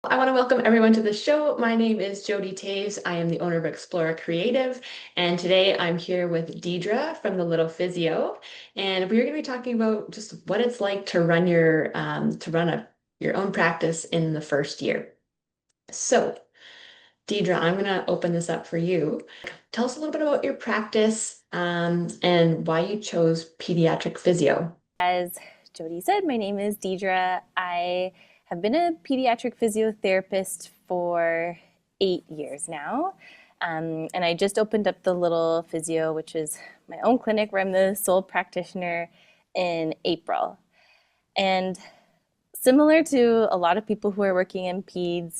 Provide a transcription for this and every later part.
I want to welcome everyone to the show. My name is Jody Taves. I am the owner of Explora Creative, and today I'm here with Deidra from the Little Physio, and we're going to be talking about just what it's like to run your own practice in the first year. So, Deidra, I'm going to open this up for you. Tell us a little bit about your practice, and why you chose pediatric physio. As Jody said, my name is Deidra. I have been a pediatric physiotherapist for 8 years now. And I just opened up the Little Physio, which is my own clinic where I'm the sole practitioner, in April. And similar to a lot of people who are working in peds,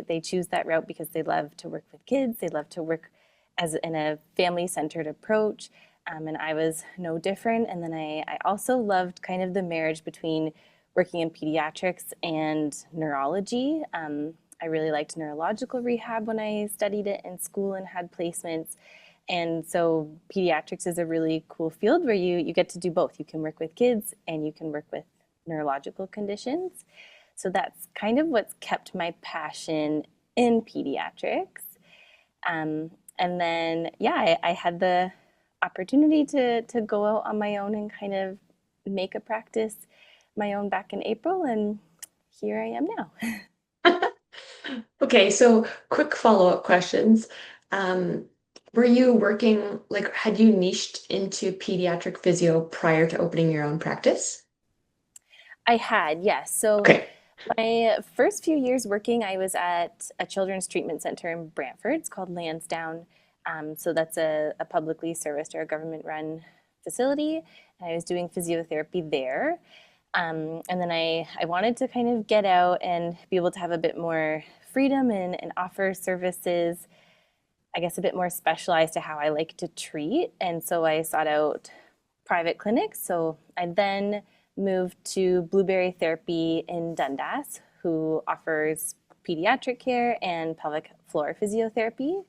they choose that route because they love to work with kids. They love to work as in a family-centered approach. And I was no different. And then I also loved kind of the marriage between working in pediatrics and neurology. I really liked neurological rehab when I studied it in school and had placements. And so pediatrics is a really cool field where you get to do both. You can work with kids and you can work with neurological conditions. So that's kind of what's kept my passion in pediatrics. And then, yeah, I had the opportunity to go out on my own and kind of make a practice my own back in April, and here I am now. Okay, so quick follow-up questions. Um, were you working, like, had you niched into pediatric physio prior to opening your own practice? I had, yes. So Okay. my first few years working, I was at a children's treatment center in Brantford. It's called Lansdowne. So that's a publicly serviced or a government-run facility. And I was doing physiotherapy there. And then I wanted to kind of get out and be able to have a bit more freedom and offer services, I guess, a bit more specialized to how I like to treat. And so I sought out private clinics. So I then moved to Blueberry Therapy in Dundas, who offers pediatric care and pelvic floor physiotherapy.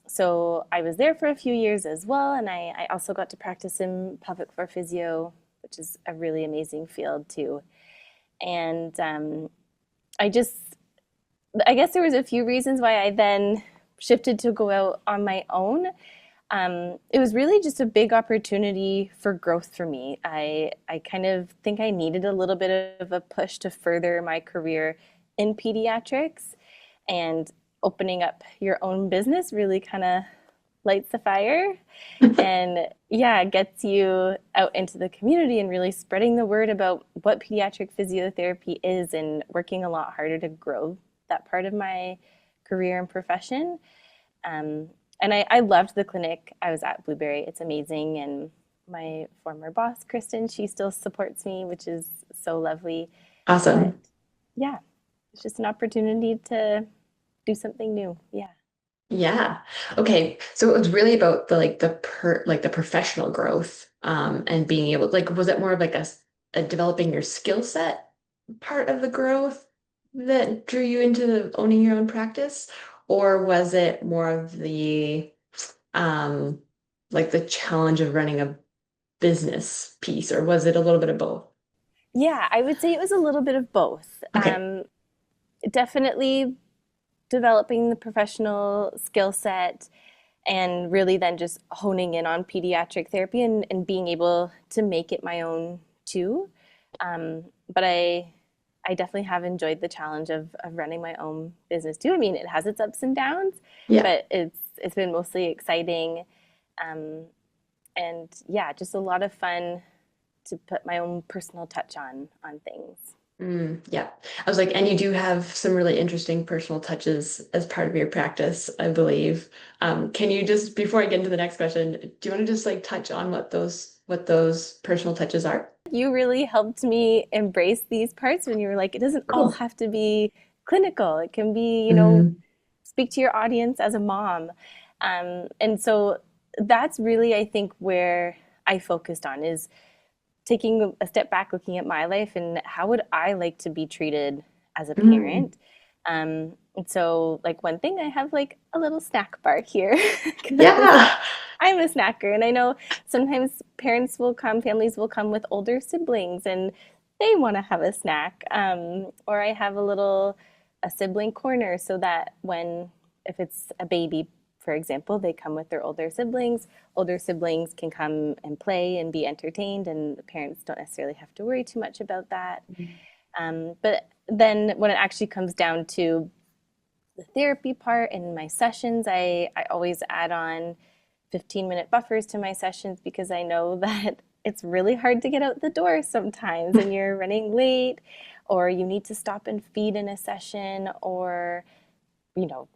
So I was there for a few years as well, and I also got to practice in pelvic floor physio, which is a really amazing field too. And I just, I guess there was a few reasons why I then shifted to go out on my own. It was really just a big opportunity for growth for me. I kind of think I needed a little bit of a push to further my career in pediatrics, and opening up your own business really kind of lights the fire and, yeah, gets you out into the community and really spreading the word about what pediatric physiotherapy is, and working a lot harder to grow that part of my career and profession. And I loved the clinic I was at, Blueberry. It's amazing. And my former boss, Kristen, she still supports me, which is so lovely. But Awesome. yeah, it's just an opportunity to do something new. Yeah. Yeah. Okay. So it was really about the professional growth, and being able, like, was it more of like a developing your skill set part of the growth that drew you into owning your own practice? Or was it more of the um like the challenge of running a business piece, or was it a little bit of both? Yeah, I would say it was a little bit of both. Okay. Definitely developing the professional skill set, and really then just honing in on pediatric therapy, and being able to make it my own too. But I definitely have enjoyed the challenge of running my own business too. I mean, it has its ups and downs, Yeah. but it's been mostly exciting. Um, and yeah, just a lot of fun to put my own personal touch on things. Yeah. I was like, and you do have some really interesting personal touches as part of your practice, I believe. Can you just, before I get into the next question, do you want to just like touch on what those personal touches are? You really helped me embrace these parts when you were like, it doesn't all Cool. have to be clinical. It can be, Mm, speak to your audience as a mom. And so that's really, I think, where I focused on, is taking a step back, looking at my life and how would I like to be treated as a mm. parent. And so, like, one thing, I have like a little snack bar here because Yeah. I'm a snacker. And I know sometimes parents will come, families will come with older siblings, and they want to have a snack. Or I have a sibling corner so that if it's a baby, for example, they come with their older siblings. Older siblings can come and play and be entertained, and the parents don't necessarily have to worry too much about that. But then when it actually comes down to the therapy part and my sessions, I always add on 15-minute buffers to my sessions because I know that it's really hard to get out the door sometimes and you're running late or you need to stop and feed in a session or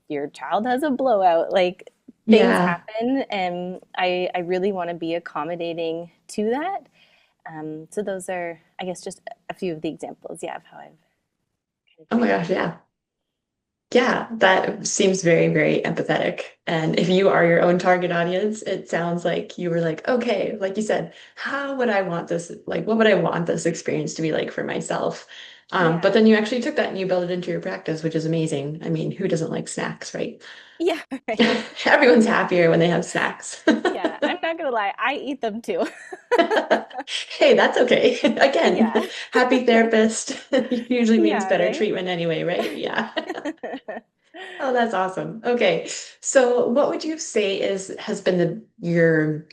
your child has a blowout. Like things Yeah. happen and I really want to be accommodating to that. So those are, I guess, just a few of the examples, yeah, of how I've kind of Oh my tried gosh, to. yeah. Yeah, that seems very, very empathetic. And if you are your own target audience, it sounds like you were like, okay, like you said, how would I want this? Like, what would I want this experience to be like for myself? But Yeah. then you actually took that and you built it into your practice, which is amazing. I mean, who doesn't like snacks, right? Yeah, right. Everyone's happier when they have snacks. Yeah, I'm not gonna lie, I eat them too. Hey, that's okay. Again, Yeah. happy therapist usually means Yeah, better right? treatment anyway, right? Yeah. Oh, that's awesome. Okay. So what would you say has been your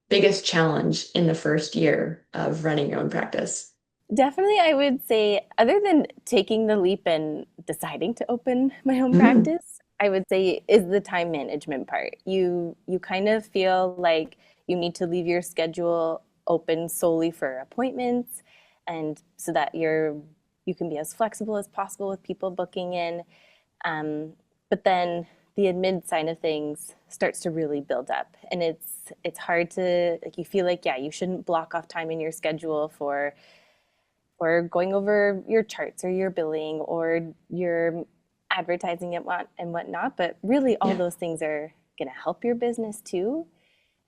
biggest challenge in the first year of running your own practice? Definitely, I would say, other than taking the leap and deciding to open my own Mm, practice, I would say is the time management part. You kind of feel like you need to leave your schedule open solely for appointments, and so that you can be as flexible as possible with people booking in. But then the admin side of things starts to really build up, and it's hard to like you feel like yeah you shouldn't block off time in your schedule for going over your charts or your billing or your advertising and whatnot. But really, all yeah. those things are going to help your business too.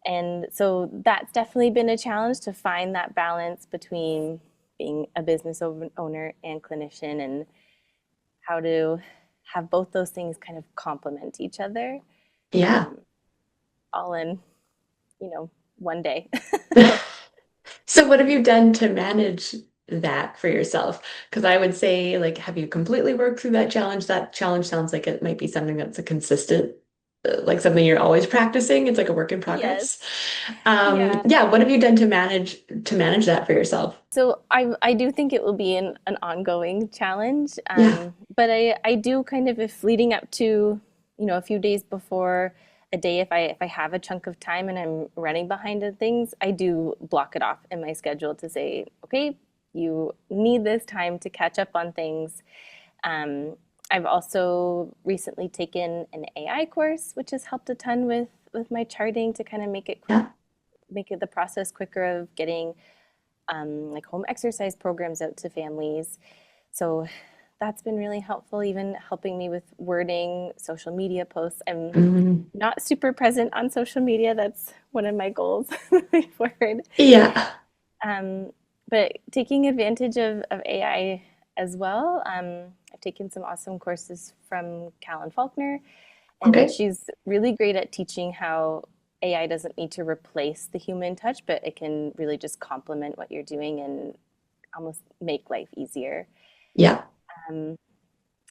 And so that's definitely been a challenge to find that balance between being a business owner and clinician and how to have both those things kind of complement each other, Yeah. um, all in, one day. So what have you done to manage that for yourself? Because I would say, like, have you completely worked through that challenge? That challenge sounds like it might be something that's a consistent, like something you're always practicing. It's like a work in Yes. progress. Yeah. Yeah, what have you done to manage that for yourself? So I do think it will be an ongoing challenge, Yeah. but I do kind of if leading up to a few days before a day if I have a chunk of time and I'm running behind on things, I do block it off in my schedule to say, okay, you need this time to catch up on things. Um, I've also recently taken an AI course, which has helped a ton with my charting to kind of Yeah. make it the process quicker of getting like home exercise programs out to families. So that's been really helpful, even helping me with wording social media posts. I'm Mhm. not super present on social media. That's one of my goals moving forward. Yeah. Um, but taking advantage of AI as well. I've taken some awesome courses from Callan Faulkner, and Okay. she's really great at teaching how AI doesn't need to replace the human touch, but it can really just complement what you're doing and almost make life easier. Yeah. Um,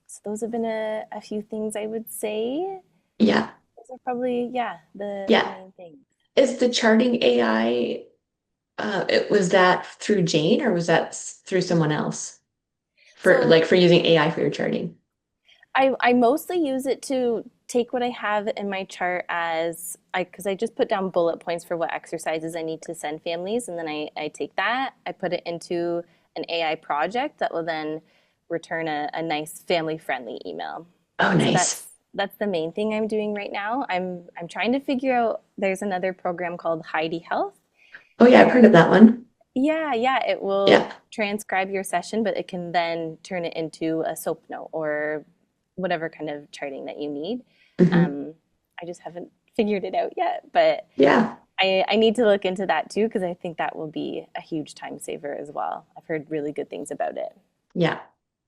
so those have been a few things I would say. Yeah. Those are probably, yeah, the Yeah. main things. Is the charting AI, was that through Jane or was that through someone else So for using AI for your charting? I mostly use it to take what I have in my chart because I just put down bullet points for what exercises I need to send families, and then I take that, I put it into an AI project that will then return a nice family friendly email. Oh, So nice. that's the main thing I'm doing right now. I'm trying to figure out there's another program called Heidi Health Oh, yeah, I've heard where of that one. yeah, it will Yeah. transcribe your session, but it can then turn it into a soap note or whatever kind of charting that you need. Hmm. Um, I just haven't figured it out yet, but Yeah. I need to look into that too because I think that will be a huge time saver as well. I've heard really good things about it. Yeah.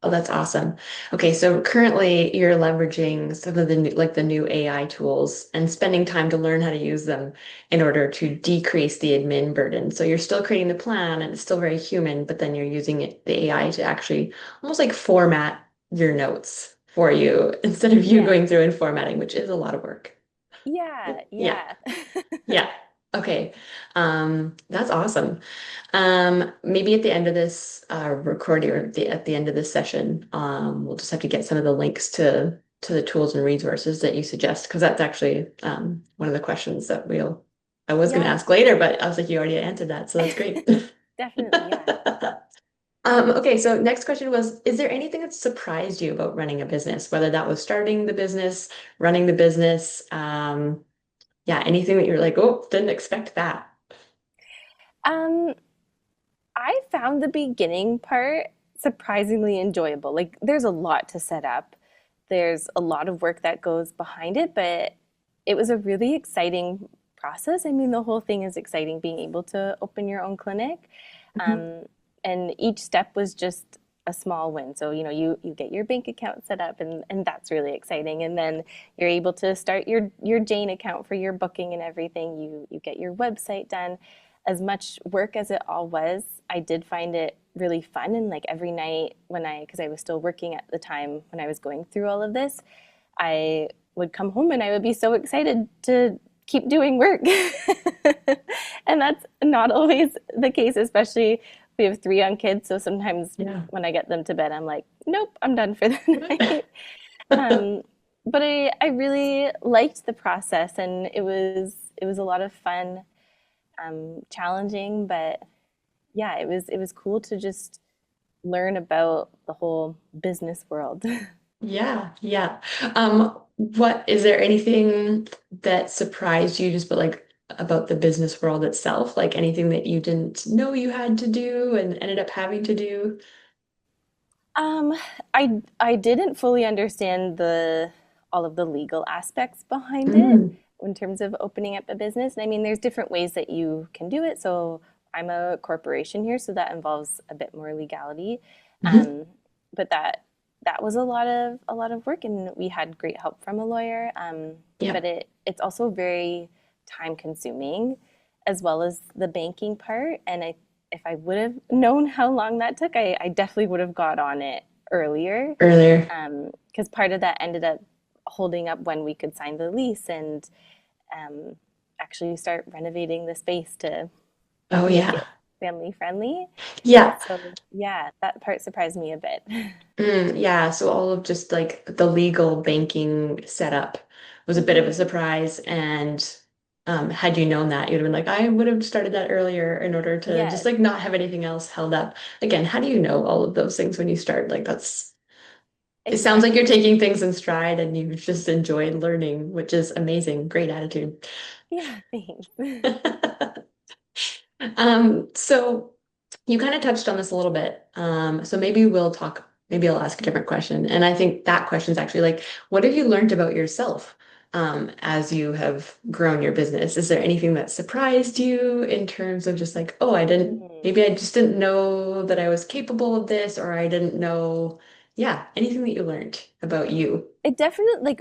Oh, that's awesome. Okay, so currently you're leveraging some of the new, like the new AI tools and spending time to learn how to use them in order to decrease the admin burden. So you're still creating the plan and it's still very human, but then you're using the AI to actually almost like format your notes for you instead of you Yeah. going through and formatting, which is a lot of work. Yeah, Yeah. yeah. Yeah. Okay. That's awesome. Maybe at the end of this recording or at the end of this session, we'll just have to get some of the links to the tools and resources that you suggest, because that's actually one of the questions that I was going to Yeah, ask later, but I was like, you already answered that, so that's great. definitely, yeah. Okay, so next question was, is there anything that surprised you about running a business, whether that was starting the business, running the business, yeah, anything that you're like, oh, didn't expect that. Um, I found the beginning part surprisingly enjoyable. Like, there's a lot to set up. There's a lot of work that goes behind it, but it was a really exciting process. I mean, the whole thing is exciting, being able to open your own clinic. Mhm. Um, and each step was just a small win. So, you get your bank account set up and that's really exciting. And then you're able to start your Jane account for your booking and everything. You get your website done. As much work as it all was, I did find it really fun. And like every night because I was still working at the time when I was going through all of this, I would come home and I would be so excited to keep doing work. And that's not always the case, especially we have three young kids. So sometimes Yeah. when I get them to bed, I'm like, nope, I'm done for the night. Um, but I really liked the process and it was a lot of fun, challenging, but yeah, it was cool to just learn about the whole business world. Yeah, yeah. What is there anything that surprised you just but like about the business world itself? Like anything that you didn't know you had to do and ended up having to do? Um, I didn't fully understand the all of the legal aspects behind it Mm, in terms of opening up a business. And I mean, there's different ways that you can do it. So I'm a corporation here, so that involves a bit more legality. mhm. Um, but that was a lot of work, and we had great help from a lawyer. Yeah. But it's also very time consuming, as well as the banking part. And if I would have known how long that took, I definitely would have got on it earlier. Earlier. Because part of that ended up holding up when we could sign the lease and um, actually start renovating the space to Oh make yeah. it family friendly. Yeah. So yeah, that part surprised me a bit. Yeah, so all of just like the legal banking setup was a bit of a Hmm. surprise. And had you known that, you'd have been like, I would have started that earlier in order to just Yes, like not have anything else held up. Again, how do you know all of those things when you start? Like it sounds like you're exactly. taking things in stride and you've just enjoyed learning, which is amazing. Great attitude. Yeah, thanks. So you kind of touched on this a little bit. So maybe I'll ask a different question. And I think that question is actually like, what have you learned about yourself as you have grown your business? Is there anything that surprised you in terms of just like, oh, Mm. maybe I just didn't know that I was capable of this, or I didn't know, yeah, anything that you learned about you. It definitely, like,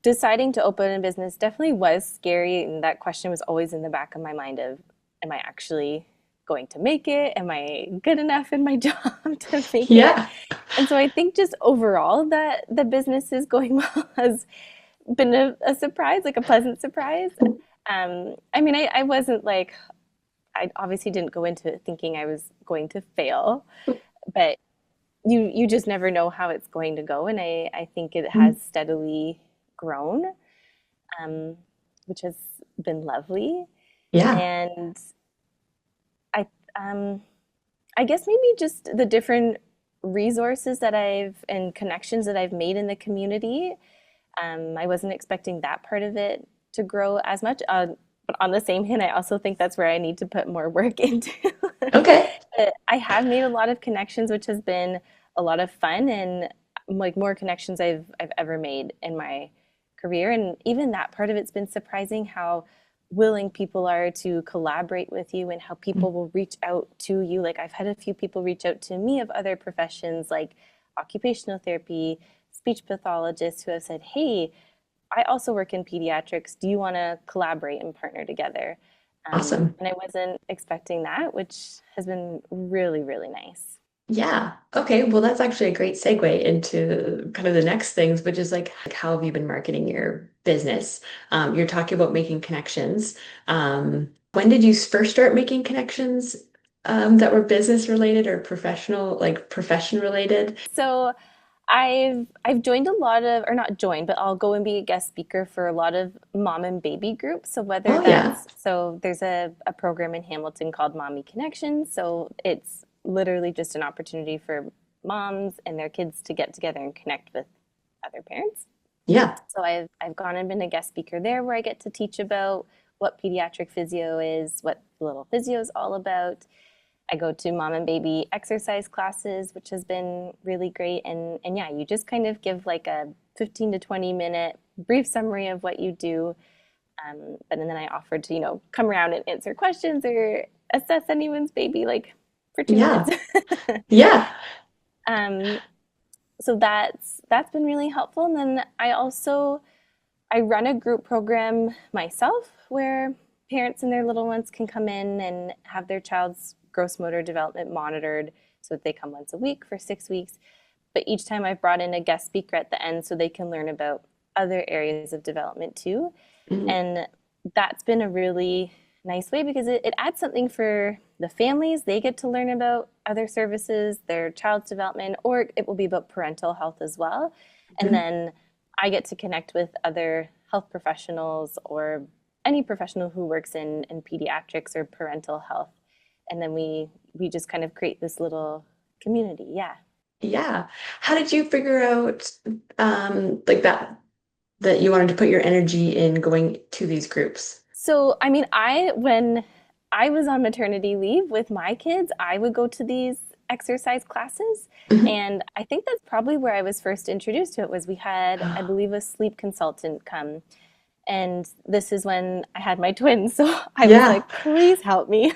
deciding to open a business definitely was scary, and that question was always in the back of my mind of, am I actually going to make it? Am I good enough in my job to make it? Yeah. And so I think just overall that the business is going well has been a surprise, like a pleasant surprise. I mean, I wasn't like, I obviously didn't go into it thinking I was going to fail, but you just never know how it's going to go. And I think it has steadily grown, um, which has been lovely. Yeah. And I, um, I guess maybe just the different resources that and connections that I've made in the community. I wasn't expecting that part of it to grow as much. But on the same hand, I also think that's where I need to put more work into. Okay. I have made a lot of connections, which has been a lot of fun and like more connections I've ever made in my career. And even that part of it's been surprising how willing people are to collaborate with you and how people will reach out to you. Like I've had a few people reach out to me of other professions, like occupational therapy, speech pathologists who have said, hey, I also work in pediatrics. Do you want to collaborate and partner together? Awesome. And I wasn't expecting that, which has been really, really nice. Yeah. Okay. Well, that's actually a great segue into kind of the next things, which is like how have you been marketing your business? You're talking about making connections. When did you first start making connections that were business related or professional, like profession related? So I've joined a lot of, or not joined, but I'll go and be a guest speaker for a lot of mom and baby groups. So whether Oh yeah. that's, so there's a program in Hamilton called Mommy Connections. So it's literally just an opportunity for moms and their kids to get together and connect with other parents. Yeah. So I've gone and been a guest speaker there where I get to teach about what pediatric physio is, what Little Physio is all about. I go to mom and baby exercise classes, which has been really great. And yeah, you just kind of give like a 15 to 20-minute brief summary of what you do. But then I offered to, come around and answer questions or assess anyone's baby like for 2 minutes. Yeah. Yeah. um, so that's been really helpful. And then I run a group program myself where parents and their little ones can come in and have their child's gross motor development monitored so that they come once a week for 6 weeks. But each time I've brought in a guest speaker at the end so they can learn about other areas of development too. Mhm. And that's been a really nice way because it adds something for the families. They get to learn about other services, their child's development, or it will be about parental health as well. And Mhm. then I get to connect with other health professionals or any professional who works in pediatrics or parental health. And then we just kind of create this little community. Yeah. Yeah. How did you figure out like that you wanted to put your energy in going to these groups? So, I mean, when I was on maternity leave with my kids, I would go to these exercise classes. Mhm. And I think that's probably where I was first introduced to it was we had, I believe, a sleep consultant come. And this is when I had my twins. So I was Yeah. like, please help me.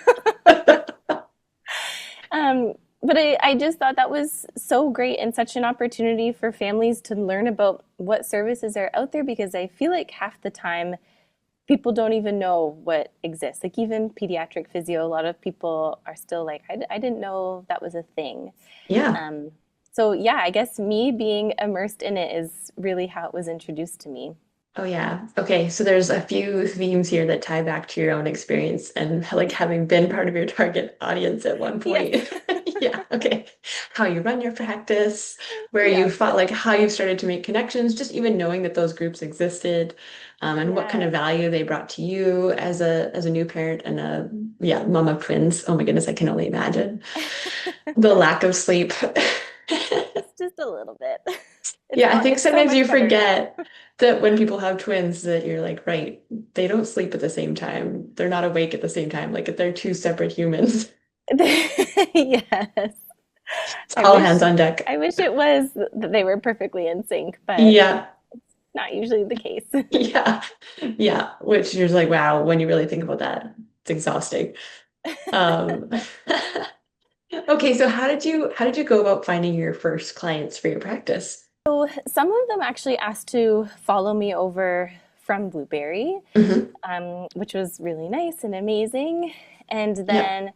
Um, but I just thought that was so great and such an opportunity for families to learn about what services are out there because I feel like half the time people don't even know what exists. Like even pediatric physio, a lot of people are still like, I didn't know that was a thing. Yeah. Um, so yeah, I guess me being immersed in it is really how it was introduced to me. Oh yeah. Okay, so there's a few themes here that tie back to your own experience and like having been part of your target audience at one Yes. point. Yeah, okay. How you run your practice, where you Yep. fought, like how you started to make connections, just even knowing that those groups existed, and what kind of Yes. value they brought to you as a new parent and a yeah, mom of twins. Oh my goodness, I can only imagine the lack of sleep. Just a little bit. It's Yeah, I not, think it's so sometimes you much better now. forget that when people have twins that you're like, right, they don't sleep at the same time. They're not awake at the same time. Like they're two separate humans. Yes. It's I all wish hands on deck. I wish it was that they were perfectly in sync, but Yeah. not usually the case. Yeah. Yeah. Which you're just like, wow, when you really think about that, it's exhausting. Um, okay, so how did you go about finding your first clients for your practice? So some of them actually asked to follow me over from Blueberry, Hmm. which was really nice and amazing. And Yeah. then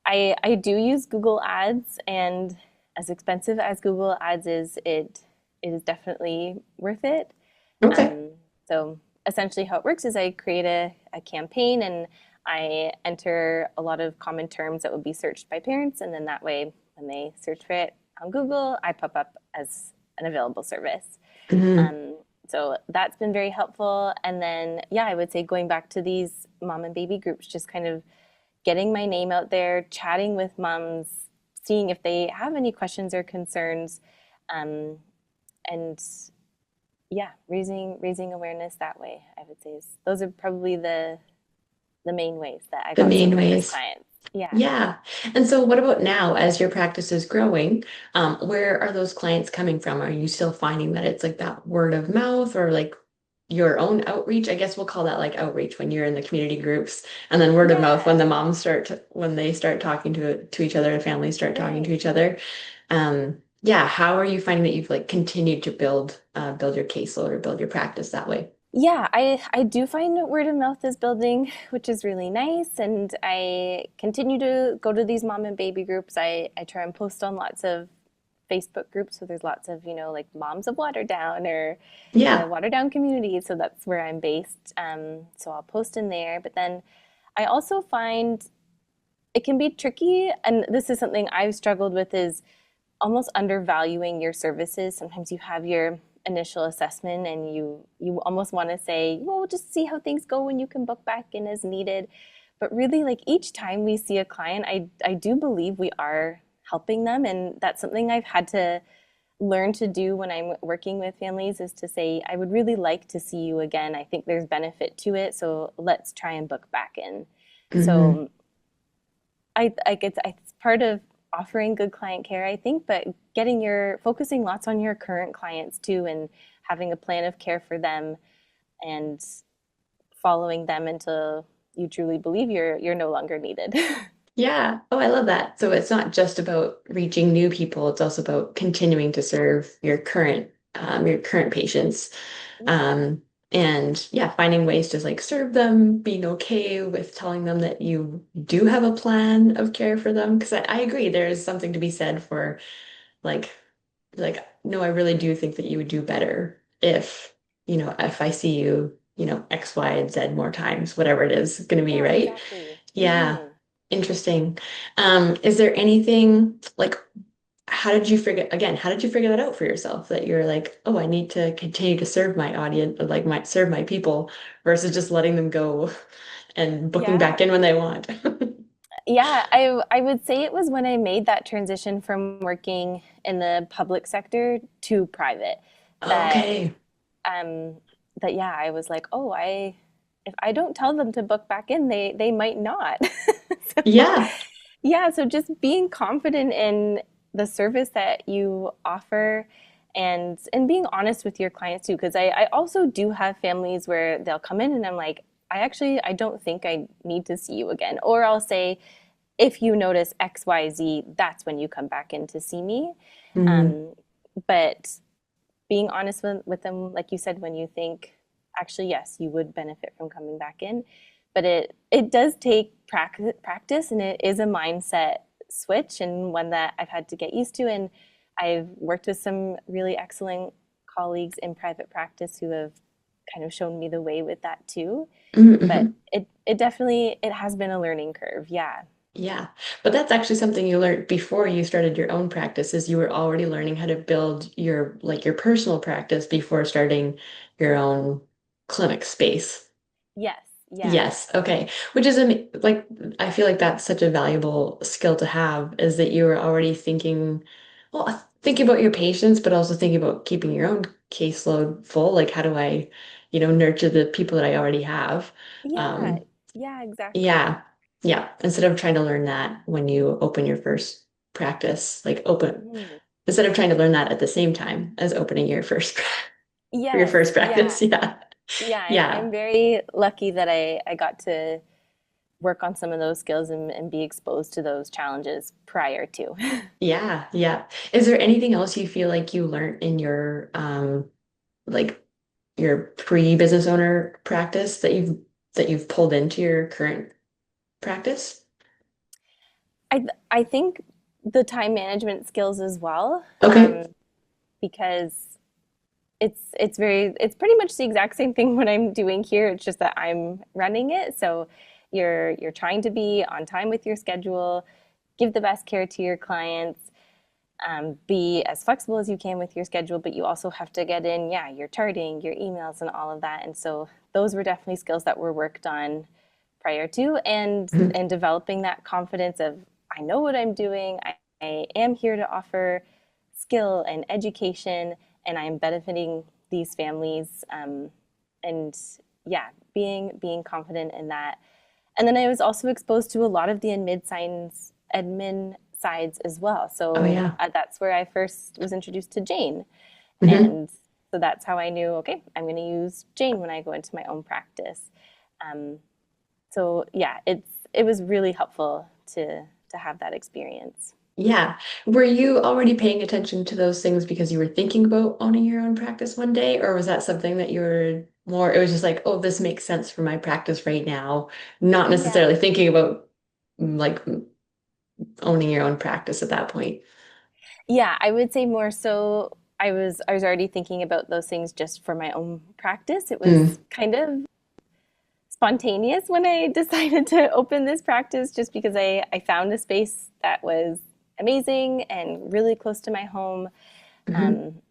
I do use Google Ads, and as expensive as Google Ads is, it is definitely worth it. Okay. Um, so essentially, how it works is I create a campaign and I enter a lot of common terms that would be searched by parents, and then that way, when they search for it on Google, I pop up as an available service. Hmm. Um, so that's been very helpful. And then, yeah, I would say going back to these mom and baby groups, just kind of getting my name out there, chatting with moms, seeing if they have any questions or concerns, um, and yeah, raising awareness that way. I would say those are probably the main ways that I The got some main of my first ways. clients. Yeah. Yeah. And so what about now as your practice is growing? Where are those clients coming from? Are you still finding that it's like that word of mouth or like your own outreach? I guess we'll call that like outreach when you're in the community groups, and then word of mouth when Yeah. the moms when they start talking to each other and families start talking to Right. each other. Yeah, how are you finding that you've like continued to build your caseload or build your practice that way? Yeah, I do find word of mouth is building, which is really nice. And I continue to go to these mom and baby groups. I try and post on lots of Facebook groups. So there's lots of, like moms of Waterdown or the Yeah. Waterdown community. So that's where I'm based. So I'll post in there. But then I also find it can be tricky. And this is something I've struggled with is almost undervaluing your services. Sometimes you have your initial assessment and you almost want to say, well, just see how things go and you can book back in as needed. But really, like each time we see a client, I do believe we are helping them. And that's something I've had to learn to do when I'm working with families is to say, I would really like to see you again. I think there's benefit to it. So let's try and book back in. Hmm. So it's part of offering good client care, I think, but focusing lots on your current clients too, and having a plan of care for them and following them until you truly believe you're no longer needed. Yeah. Oh, I love that. So it's not just about reaching new people, it's also about continuing to serve your current patients. Yeah, Um, and yeah, finding ways to like serve them, being okay with telling them that you do have a plan of care for them. Because I agree, there is something to be said for like no, I really do think that you would do better if, if I see you, X, Y, and Z more times, whatever it is going to be, yeah, right? exactly. Yeah. Interesting. Is there anything like how did you figure that out for yourself that you're like, oh, I need to continue to serve my audience or like serve my people versus just letting them go and booking Yeah, back in when they want? yeah. I would say it was when I made that transition from working in the public sector to private that Okay. um, that yeah, I was like, oh, I if I don't tell them to book back in, they might not. So Yeah. yeah, so just being confident in the service that you offer and being honest with your clients too, because I also do have families where they'll come in and I'm like, I don't think I need to see you again. Or I'll say, if you notice XYZ, that's when you come back in to see me. Mhm. Um, but being honest with them, like you said, when you think, actually, yes, you would benefit from coming back in. But it does take practice and it is a mindset switch and one that I've had to get used to. And I've worked with some really excellent colleagues in private practice who have kind of shown me the way with that too. Mhm, But mhm. it definitely it has been a learning curve. Yeah. Yeah, but that's actually something you learned before you started your own practice, is you were already learning how to build your personal practice before starting your own clinic space. Yes. Yeah. Yes, okay. Which is like I feel like that's such a valuable skill to have, is that you were already thinking, well, thinking about your patients, but also thinking about keeping your own caseload full. Like how do I, nurture the people that I already have? Yeah. Um, Yeah, exactly. yeah. Yeah. Instead of trying to learn that when you open your first practice, Mhm. instead of trying to learn that at the same time as opening your first your Yes. first Yeah. practice. Yeah. Yeah, Yeah. I'm very lucky that I got to work on some of those skills and be exposed to those challenges prior to. Yeah. Yeah. Is there anything else you feel like you learned in your like your pre-business owner practice that you've pulled into your current practice? I think the time management skills as well, Okay. because it's pretty much the exact same thing what I'm doing here. It's just that I'm running it. So you're trying to be on time with your schedule, give the best care to your clients, be as flexible as you can with your schedule, but you also have to get in, yeah, your charting, your emails, and all of that. And so those were definitely skills that were worked on prior to, Mhm. and developing that confidence of I know what I'm doing. I am here to offer skill and education, and I'm benefiting these families. And yeah, being confident in that. And then I was also exposed to a lot of the admin sides as well. Oh So yeah. that's where I first was introduced to Jane. Hmm. And so that's how I knew, okay, I'm going to use Jane when I go into my own practice. Um, so yeah, it was really helpful to have that experience. Yeah. Were you already paying attention to those things because you were thinking about owning your own practice one day, or was that something that you were more, it was just like, oh, this makes sense for my practice right now, not Yeah. necessarily thinking about like owning your own practice at that point? Yeah, I would say more so I was already thinking about those things just for my own practice. It Mm. was kind of spontaneous when I decided to open this practice just because I found a space that was amazing and really close to my home. Hmm. Um,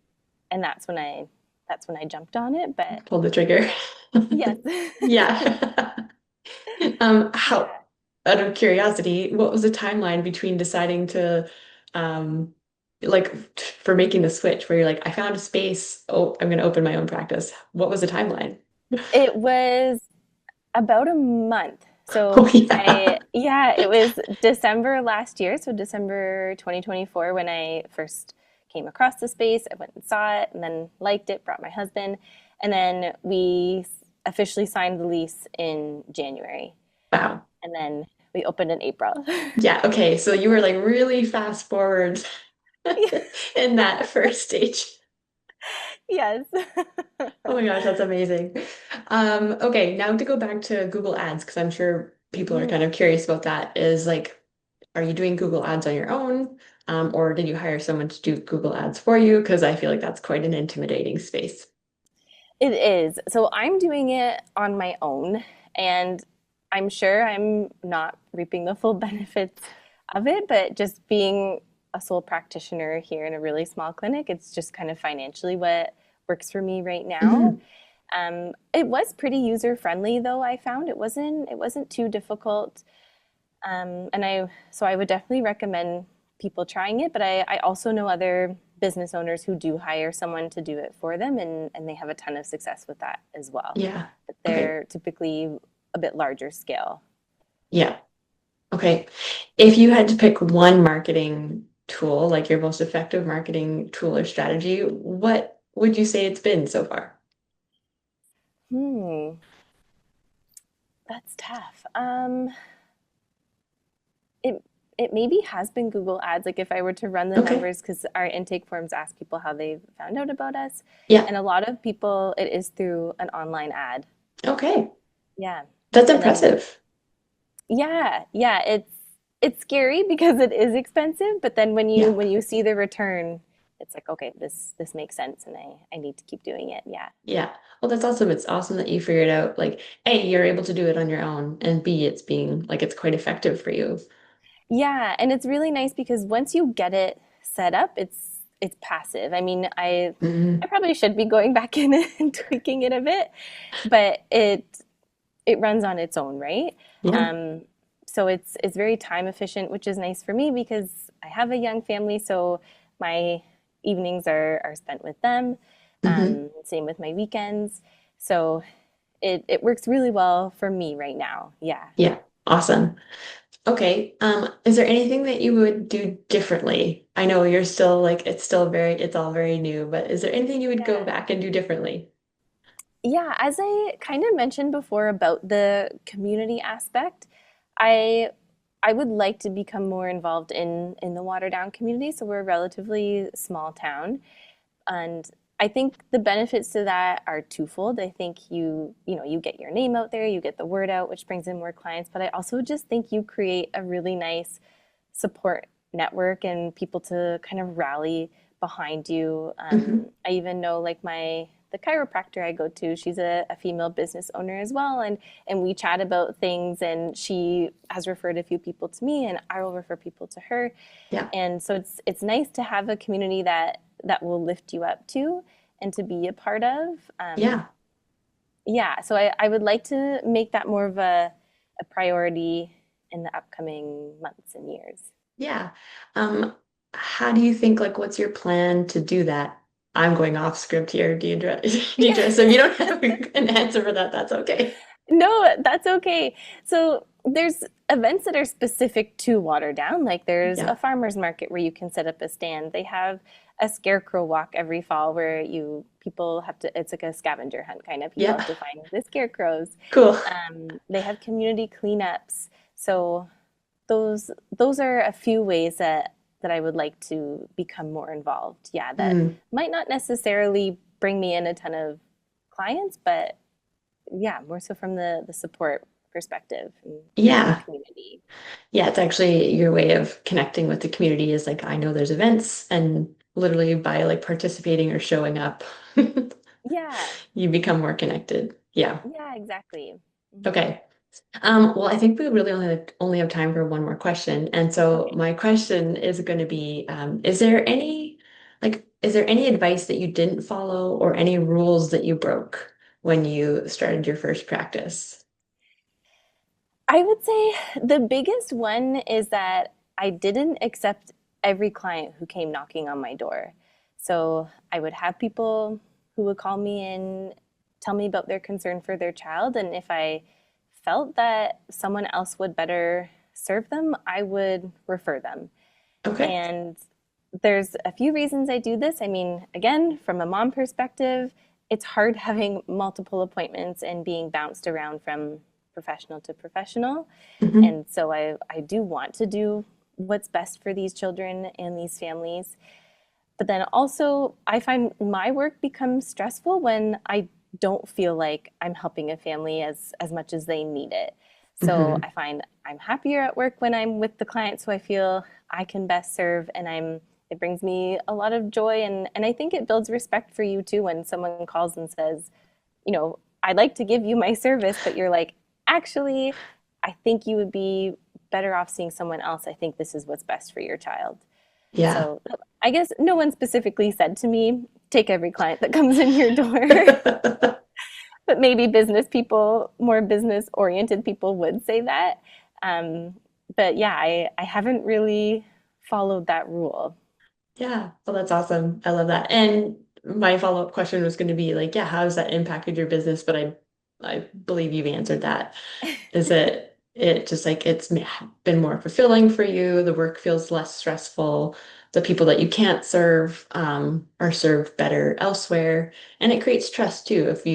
and that's when I jumped on it. But Pull the trigger. yes. Yeah. How, Yeah. out of curiosity, what was the timeline between deciding to, um, like, for making the switch where you're like, I found a space, oh, I'm going to open my own practice. What was the timeline? It was about a month. Oh, So yeah. it was December last year, so December 2024 when I first came across the space. I went and saw it and then liked it, brought my husband, and then we officially signed the lease in January. Wow. And then we opened in April. Yeah. Okay. So you were like really fast forward in that first stage. Yes. Oh my gosh, that's amazing. Okay, now to go back to Google Ads, because I'm sure people are kind Mhm. of curious about that, is like, are you doing Google Ads on your own? Or did you hire someone to do Google Ads for you? Because I feel like that's quite an intimidating space. It is. So I'm doing it on my own, and I'm sure I'm not reaping the full benefits of it, but just being a sole practitioner here in a really small clinic, it's just kind of financially what works for me right now. Mhm. It was pretty user friendly though, I found it wasn't too difficult. So I would definitely recommend people trying it, but I also know other business owners who do hire someone to do it for them, and they have a ton of success with that as well. Yeah. But Okay. they're typically a bit larger scale. Yeah. Okay. If you had to pick one marketing tool, like your most effective marketing tool or strategy, what would you say it's been so far? Hmm, that's tough. It it maybe has been Google Ads. Like if I were to run the Okay. numbers, because our intake forms ask people how they found out about us, Yeah. and a lot of people it is through an online ad. Okay. Yeah, That's and then impressive. yeah, it's scary because it is expensive, but then when you Yeah. when you see the return, it's like, okay, this makes sense and I need to keep doing it. Yeah. Yeah. Well, that's awesome. It's awesome that you figured out like, A, you're able to do it on your own, and B, it's being like it's quite effective for you. Yeah, and it's really nice because once you get it set up, it's passive. I mean, I Mhm. probably should be going back in and tweaking it a bit, but it runs on its own, right? Yeah. Um, so it's very time efficient, which is nice for me because I have a young family, so my evenings are spent with them. Hmm. Same with my weekends. So it works really well for me right now. Yeah. Yeah. Awesome. Okay. Is there anything that you would do differently? I know you're still like it's still very it's all very new, but is there anything you would go Yeah. back and do differently? Yeah, as I kind of mentioned before about the community aspect, I I would like to become more involved in the Waterdown community. So we're a relatively small town, and I think the benefits to that are twofold. I think you get your name out there, you get the word out, which brings in more clients, but I also just think you create a really nice support network and people to kind of rally behind you. Hmm. I even know like the chiropractor I go to, she's a female business owner as well, and we chat about things, and she has referred a few people to me, and I will refer people to her, Yeah. and so it's nice to have a community that will lift you up to and to be a part of. Yeah. Yeah, so I would like to make that more of a priority in the upcoming months and years. Yeah. Um, how do you think like what's your plan to do that? I'm going off script here, Deidre. Yeah. Deidre, so if you don't have an answer for that, that's okay. No, that's okay. So there's events that are specific to Waterdown. Like there's Yeah. a farmer's market where you can set up a stand. They have a scarecrow walk every fall where you people have to, it's like a scavenger hunt kind of. People Yeah. have to find the scarecrows. Cool. They have community cleanups. So those are a few ways that that I would like to become more involved. Yeah, that Mm, might not necessarily bring me in a ton of clients, but yeah, more so from the support perspective and creating a yeah. community. Yeah, it's actually your way of connecting with the community is like, I know there's events and literally by like participating or showing up, Yeah, you become more connected. Yeah. yeah, exactly. Hmm. Okay. Well, I think we really only have time for one more question. And so Okay. my question is going to be, is there any is there any advice that you didn't follow or any rules that you broke when you started your first practice? I would say the biggest one is that I didn't accept every client who came knocking on my door. So I would have people who would call me and tell me about their concern for their child. And if I felt that someone else would better serve them, I would refer them. Okay. And there's a few reasons I do this. I mean, again, from a mom perspective, it's hard having multiple appointments and being bounced around from professional to professional. Hmm. And so I do want to do what's best for these children and these families. But then also, I find my work becomes stressful when I don't feel like I'm helping a family as much as they need it. So Hmm. I find I'm happier at work when I'm with the clients who I feel I can best serve, and it brings me a lot of joy, and I think it builds respect for you too when someone calls and says, I'd like to give you my service, but you're like, actually, I think you would be better off seeing someone else. I think this is what's best for your child. Yeah. So I guess no one specifically said to me, take every client that comes in your door. But maybe business people, more business oriented people would say that. Um, but yeah, I haven't really followed that rule. Yeah, well, that's awesome. I love that. And my follow-up question was going to be like, yeah, how has that impacted your business? But I believe you've answered that. Is it just like been more fulfilling for you? The work feels less stressful. The people that you can't serve are served better elsewhere, and it creates trust too if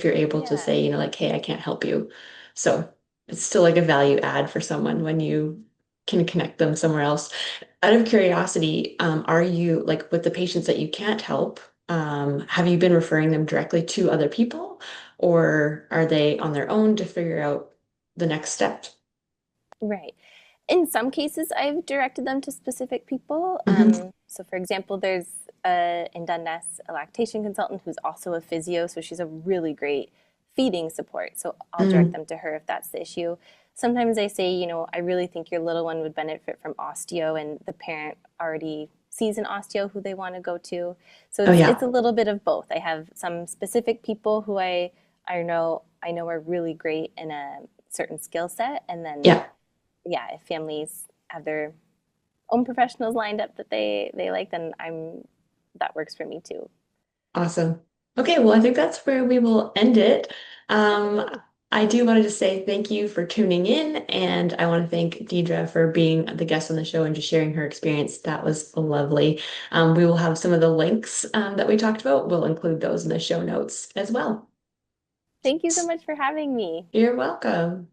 you're able to Yeah. say, like, hey, I can't help you. So it's still like a value add for someone when you can connect them somewhere else. Out of curiosity, are you like with the patients that you can't help, have you been referring them directly to other people, or are they on their own to figure out the next step? Right. In some cases, I've directed them to specific people. Hmm. So, for example, there's in Dundas a lactation consultant who's also a physio, so she's a really great feeding support. So, I'll direct Mm. them to her if that's the issue. Sometimes I say, I really think your little one would benefit from osteo, and the parent already sees an osteo who they want to go to. So Oh it's yeah. a little bit of both. I have some specific people who I know are really great in a certain skill set, and then Yeah. yeah, if families have their own professionals lined up that they like, then I'm that works for me too. Awesome. Okay, well, I think that's where we will end it. Um, Okay. I do want to just say thank you for tuning in, and I want to thank Deidra for being the guest on the show and just sharing her experience. That was lovely. We will have some of the links that we talked about. We'll include those in the show notes as well. Thank you so much for having me. You're welcome.